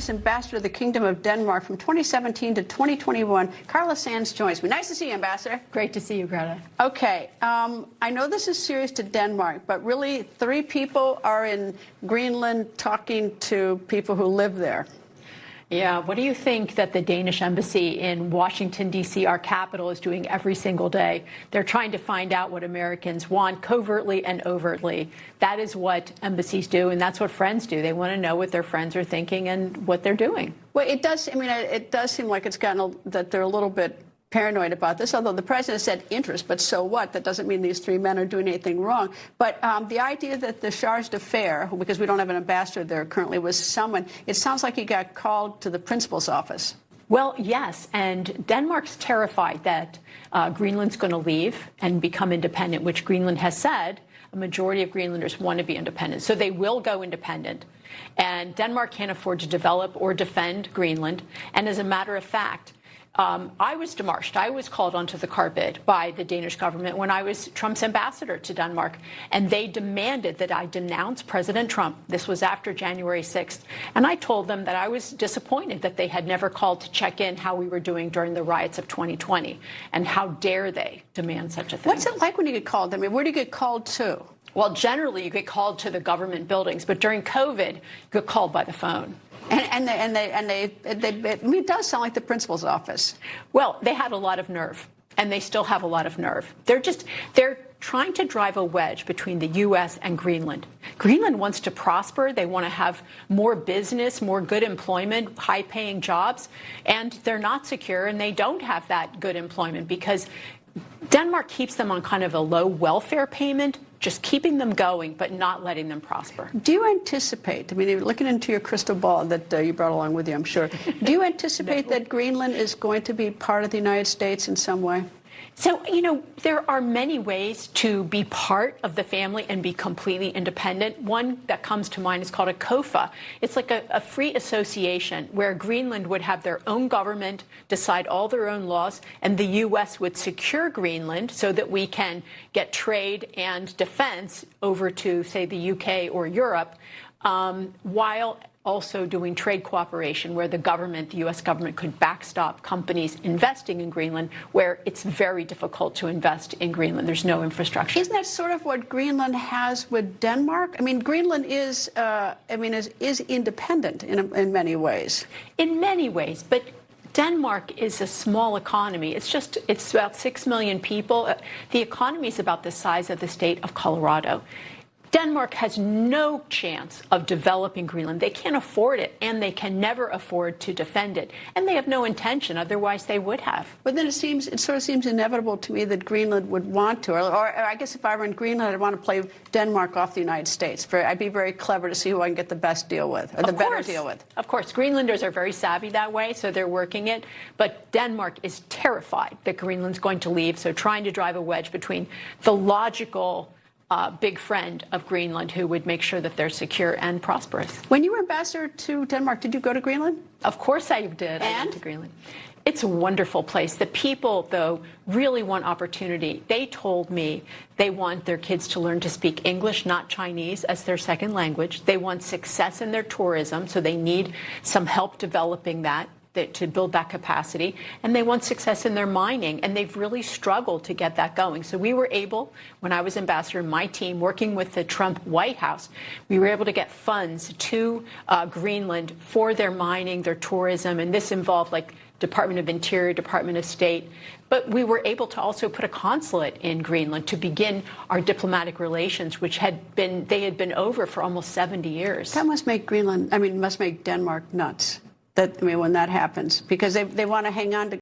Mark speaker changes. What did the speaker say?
Speaker 1: Ambassador of the Kingdom of Denmark from 2017 to 2021. Carla Sands joins me. Nice to see you, Ambassador.
Speaker 2: Great to see you, Greta.
Speaker 1: Okay, I know this is serious to Denmark, but really 3 people are in Greenland talking to people who live there.
Speaker 2: Yeah, what do you think that the Danish embassy in Washington, D.C., our capital, is doing every single day? They're trying to find out what Americans want covertly and overtly. That is what embassies do, and that's what friends do. They want to know what their friends are thinking and what they're doing.
Speaker 1: Well, it does. I mean, it does seem like it's gotten that they're a little bit paranoid about this, although the president said interest, but so what? That doesn't mean these 3 men are doing anything wrong. But the idea that the charge d'affaires, because we don't have an ambassador there currently, was summoned, it sounds like he got called to the principal's office.
Speaker 2: Well, yes, and Denmark's terrified that Greenland's going to leave and become independent, which Greenland has said a majority of Greenlanders want to be independent. So they will go independent. And Denmark can't afford to develop or defend Greenland. And as a matter of fact, I was demarched. I was called onto the carpet by the Danish government when I was Trump's ambassador to Denmark, and they demanded that I denounce President Trump. This was after January 6th. And I told them that I was disappointed that they had never called to check in how we were doing during the riots of 2020. And how dare they demand such a thing?
Speaker 1: What's it like when you get called? I mean, where do you get called to?
Speaker 2: Well, generally, you get called to the government buildings, but during COVID, you get called by the phone.
Speaker 1: It does sound like the principal's office.
Speaker 2: Well, they had a lot of nerve, and they still have a lot of nerve. They're trying to drive a wedge between the U.S. and Greenland. Greenland wants to prosper. They want to have more business, more good employment, high-paying jobs, and they're not secure, and they don't have that good employment because Denmark keeps them on kind of a low welfare payment, just keeping them going, but not letting them prosper.
Speaker 1: Do you anticipate, I mean, you're looking into your crystal ball that you brought along with you, I'm sure. Do you anticipate that Greenland is going to be part of the United States in some way?
Speaker 2: So, you know, there are many ways to be part of the family and be completely independent. One that comes to mind is called a COFA. It's like a free association where Greenland would have their own government, decide all their own laws, and the U.S. would secure Greenland so that we can get trade and defense over to, say, the U.K. or Europe, while also doing trade cooperation where the government, the U.S. government, could backstop companies investing in Greenland where it's very difficult to invest in Greenland. There's no infrastructure.
Speaker 1: Isn't that sort of what Greenland has with Denmark? I mean, Greenland is independent in many ways.
Speaker 2: In many ways, but Denmark is a small economy. It's about 6 million people. The economy is about the size of the state of Colorado. Denmark has no chance of developing Greenland. They can't afford it, and they can never afford to defend it. And they have no intention, otherwise they would have.
Speaker 1: But then it sort of seems inevitable to me that Greenland would want to, or I guess if I were in Greenland, I'd want to play Denmark off the United States. I'd be very clever to see who I can get the best deal with, or the better deal with.
Speaker 2: Of course. Greenlanders are very savvy that way, so they're working it. But Denmark is terrified that Greenland's going to leave, so trying to drive a wedge between the logical big friend of Greenland who would make sure that they're secure and prosperous.
Speaker 1: When you were ambassador to Denmark, did you go to Greenland?
Speaker 2: Of course I did. I went to Greenland. It's a wonderful place. The people, though, really want opportunity. They told me they want their kids to learn to speak English, not Chinese, as their second language. They want success in their tourism, so they need some help developing that, to build that capacity, and they want success in their mining, and they've really struggled to get that going. So we were able, when I was ambassador, my team, working with the Trump White House, we were able to get funds to Greenland for their mining, their tourism, and this involved like Department of Interior, Department of State. But we were able to also put a consulate in Greenland to begin our diplomatic relations, which had been over for almost 70 years.
Speaker 1: That must make must make Denmark nuts. When that happens, because they want to hang on to